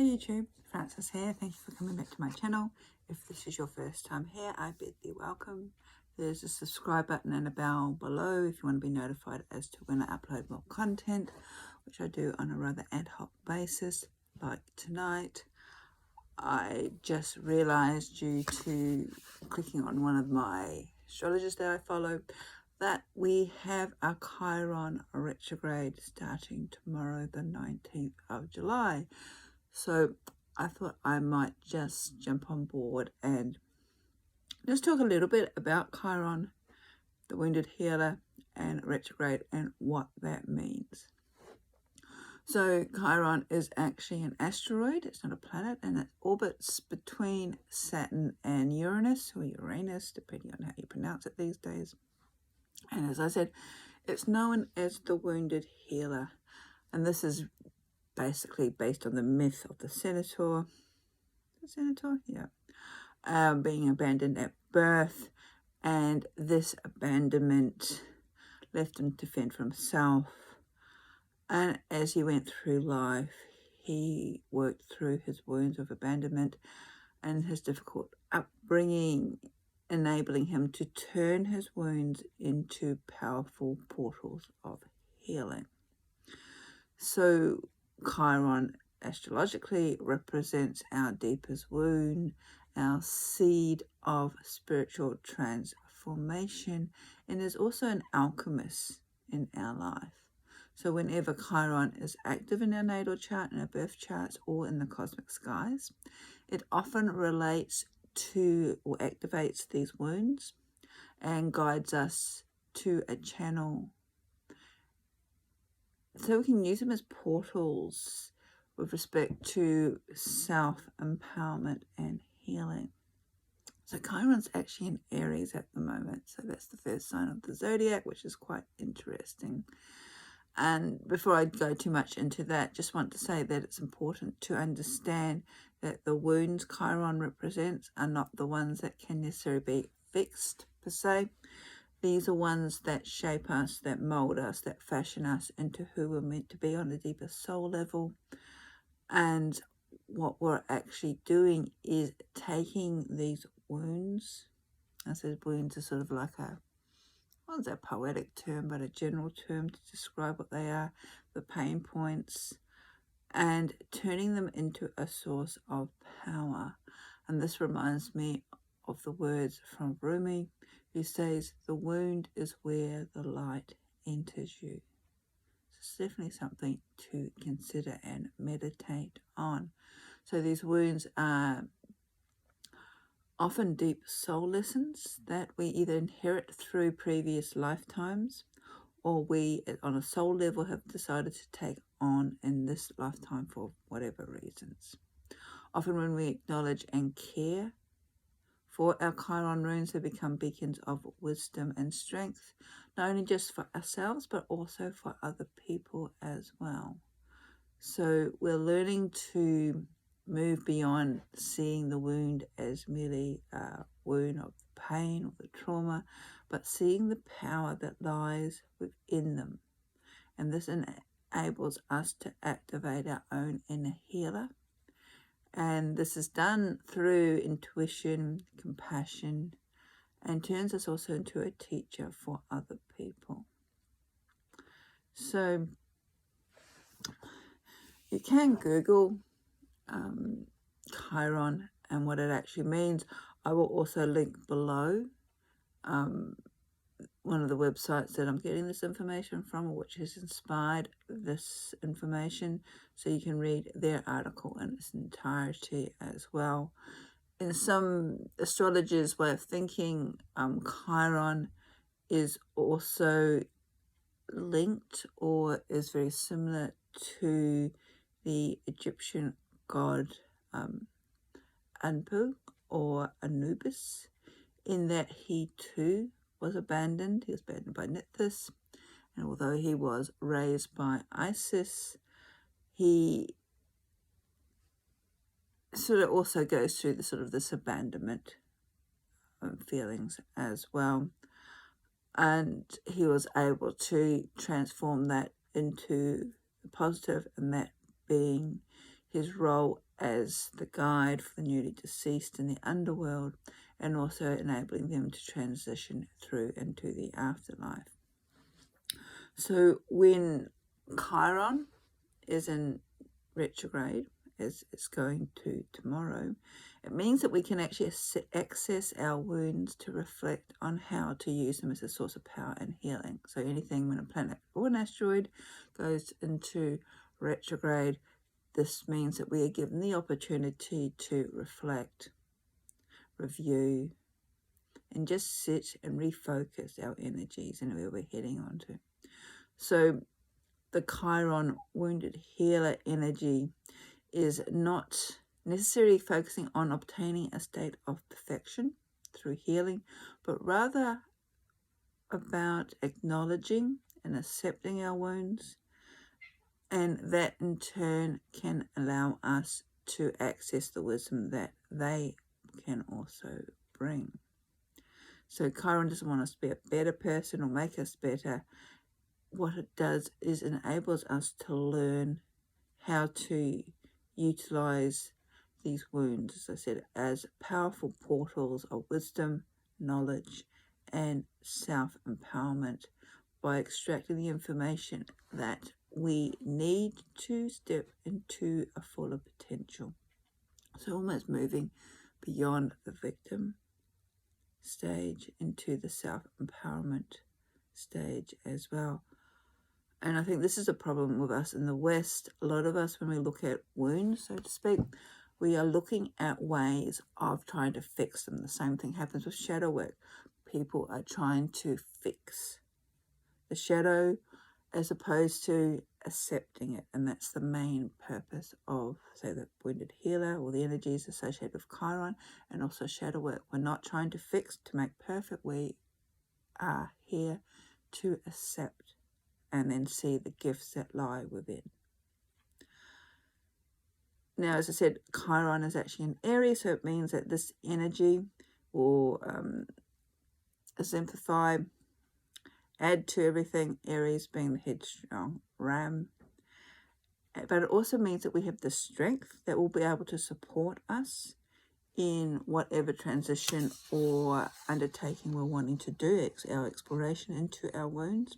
Hi YouTube, Francis here. Thank you for coming back to my channel. If this is your first time here, I bid thee welcome. There's a subscribe button and a bell below if you want to be notified as to when I upload more content, which I do on a rather ad hoc basis. Like tonight, I just realized due to clicking on one of my astrologers that I follow that we have a Chiron retrograde starting tomorrow, the 19th of July. So I thought I might just jump on board and just talk a little bit about Chiron, the wounded healer, and retrograde and what that means. So Chiron is actually an asteroid. It's not a planet, and it orbits between Saturn and Uranus, or Uranus, depending on how you pronounce it these days. And as I said, it's known as the wounded healer. And this is basically based on the myth of the Senator. The Senator? Yeah. Being abandoned at birth. And this abandonment left him to fend for himself. And as he went through life, he worked through his wounds of abandonment and his difficult upbringing, enabling him to turn his wounds into powerful portals of healing. So Chiron astrologically represents our deepest wound, our seed of spiritual transformation, and is also an alchemist in our life. So whenever Chiron is active in our natal chart, in our birth charts, or in the cosmic skies, it often relates to or activates these wounds and guides us to a channel. So we can use them as portals with respect to self-empowerment and healing. So Chiron's actually in Aries at the moment. So that's the first sign of the zodiac, which is quite interesting. And before I go too much into that, just want to say that it's important to understand that the wounds Chiron represents are not the ones that can necessarily be fixed per se. These are ones that shape us, that mold us, that fashion us into who we're meant to be on a deeper soul level. And what we're actually doing is taking these wounds, I said wounds are sort of like a, well, it's a poetic term, but a general term to describe what they are, the pain points, and turning them into a source of power. And this reminds me of the words from Rumi, who says, the wound is where the light enters you. So it's definitely something to consider and meditate on. So these wounds are often deep soul lessons that we either inherit through previous lifetimes, or we on a soul level have decided to take on in this lifetime for whatever reasons. Often when we acknowledge and care for our Chiron runes, they become beacons of wisdom and strength, not only just for ourselves, but also for other people as well. So we're learning to move beyond seeing the wound as merely a wound of pain or the trauma, but seeing the power that lies within them. And this enables us to activate our own inner healer. And this is done through intuition, compassion, and turns us also into a teacher for other people. So you can Google Chiron and what it actually means. I will also link below one of the websites that I'm getting this information from, which has inspired this information, so you can read their article in its entirety as well. In some astrologers' way of thinking, Chiron is also linked or is very similar to the Egyptian god Anpu or Anubis, in that he too was abandoned. He was abandoned by Nithis, and although he was raised by Isis, he sort of also goes through the sort of this abandonment feelings as well. And he was able to transform that into the positive, and that being his role as the guide for the newly deceased in the underworld, and also enabling them to transition through into the afterlife. So when Chiron is in retrograde, as it's going to tomorrow, it means that we can actually access our wounds to reflect on how to use them as a source of power and healing. So anything when a planet or an asteroid goes into retrograde, this means that we are given the opportunity to reflect, review, and just sit and refocus our energies and where we're heading on to. So the Chiron wounded healer energy is not necessarily focusing on obtaining a state of perfection through healing, but rather about acknowledging and accepting our wounds, and that in turn can allow us to access the wisdom that they can also bring. So Chiron doesn't want us to be a better person or make us better. What it does is enables us to learn how to utilize these wounds, as I said, as powerful portals of wisdom, knowledge, and self-empowerment by extracting the information that we need to step into a fuller potential. So almost moving beyond the victim stage into the self-empowerment stage as well. And I think this is a problem with us in the West. A lot of us, when we look at wounds, so to speak, we are looking at ways of trying to fix them. The same thing happens with shadow work. People are trying to fix the shadow as opposed to accepting it. And that's the main purpose of, say, the wounded healer or the energies associated with Chiron and also shadow work. We're not trying to fix, to make perfect. We are here to accept and then see the gifts that lie within. Now, as I said, Chiron is actually in Aries, so it means that this energy will exemplify, add to everything, Aries being the headstrong ram. But it also means that we have the strength that will be able to support us in whatever transition or undertaking we're wanting to do, our exploration into our wounds.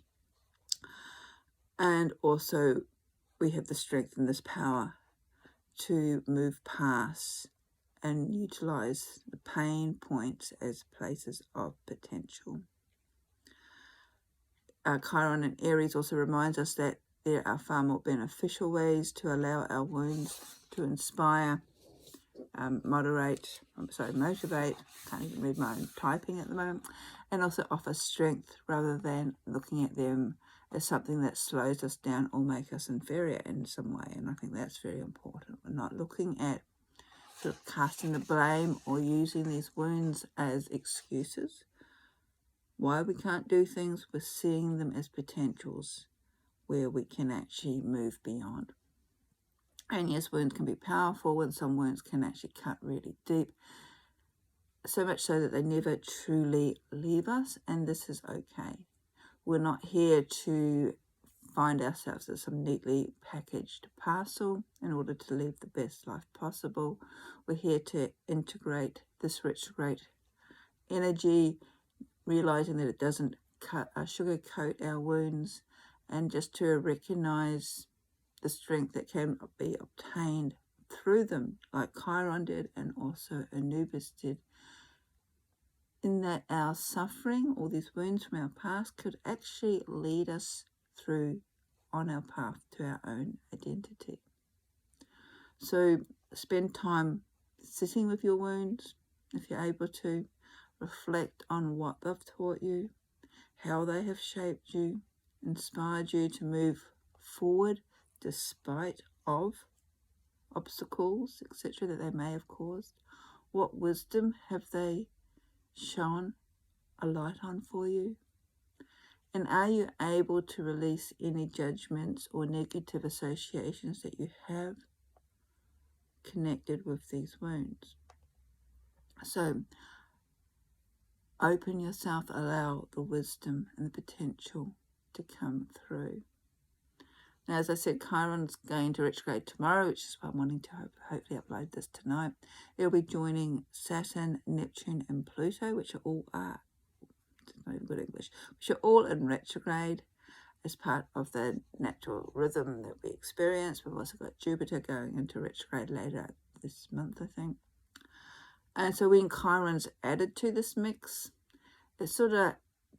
And also we have the strength and this power to move past and utilize the pain points as places of potential. Chiron and Aries also reminds us that there are far more beneficial ways to allow our wounds to inspire, motivate, can't even read my own typing at the moment, and also offer strength rather than looking at them as something that slows us down or make us inferior in some way. And I think that's very important. We're not looking at sort of casting the blame or using these wounds as excuses why we can't do things. We're seeing them as potentials where we can actually move beyond. And yes, wounds can be powerful, and some wounds can actually cut really deep, so much so that they never truly leave us, and this is okay. We're not here to find ourselves as some neatly packaged parcel in order to live the best life possible. We're here to integrate this retrograde energy, realizing that it doesn't sugarcoat our wounds, and just to recognize the strength that can be obtained through them, like Chiron did and also Anubis did, in that our suffering or these wounds from our past could actually lead us through on our path to our own identity. So spend time sitting with your wounds, if you're able to. Reflect on what they've taught you, how they have shaped you, inspired you to move forward despite of obstacles, etc., that they may have caused. What wisdom have they shone a light on for you? And are you able to release any judgments or negative associations that you have connected with these wounds? So open yourself, allow the wisdom and the potential to come through. Now, as I said, Chiron's going to retrograde tomorrow, which is why I'm wanting to hopefully upload this tonight. It'll be joining Saturn, Neptune, and Pluto, which are all not even good English, which are all in retrograde as part of the natural rhythm that we experience. We've also got Jupiter going into retrograde later this month, I think. And so when Chiron's added to this mix, it sort of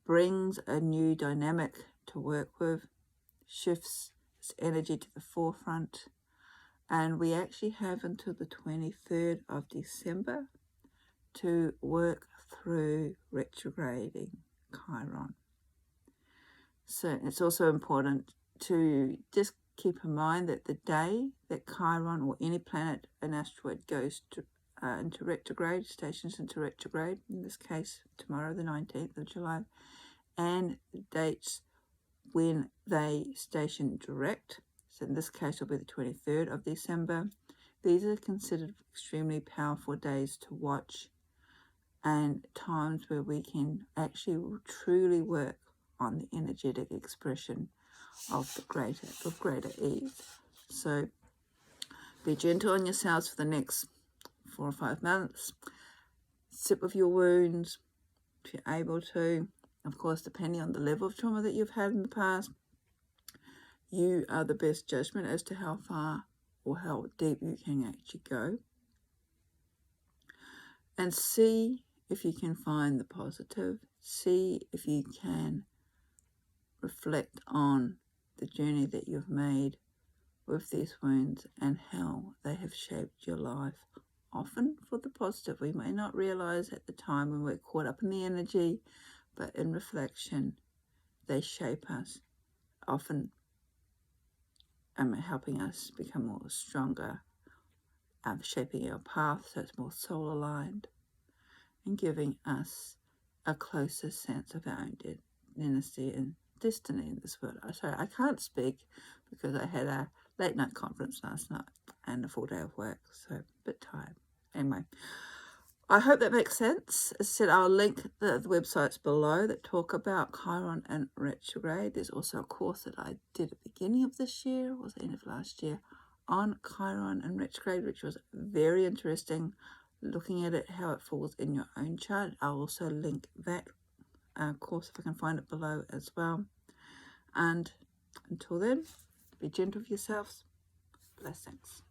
brings a new dynamic to work with, shifts its energy to the forefront, and we actually have until the 23rd of December to work through retrograding Chiron. So it's also important to just keep in mind that the day that Chiron or any planet, an asteroid, goes to into retrograde, stations into retrograde, in this case tomorrow the 19th of July, and the dates when they station direct, so in this case will be the 23rd of December. These are considered extremely powerful days to watch and times where we can actually truly work on the energetic expression of greater ease. So be gentle on yourselves for the next 4 or 5 months. Sit with your wounds if you're able to. Of course, depending on the level of trauma that you've had in the past, you are the best judgment as to how far or how deep you can actually go. And see if you can find the positive. See if you can reflect on the journey that you've made with these wounds and how they have shaped your life. Often for the positive. We may not realize at the time when we're caught up in the energy, but in reflection, they shape us, often helping us become more stronger, shaping our path so it's more soul aligned, and giving us a closer sense of our own dynasty and destiny in this world. Sorry, I can't speak because I had a late night conference last night and a full day of work, so a bit tired. Anyway, I hope that makes sense. As I said, I'll link the websites below that talk about Chiron and retrograde. There's also a course that I did at the beginning of this year, or was the end of last year, on Chiron and retrograde, which was very interesting, looking at it, how it falls in your own chart. I'll also link that course if I can find it below as well. And until then, be gentle with yourselves. Blessings.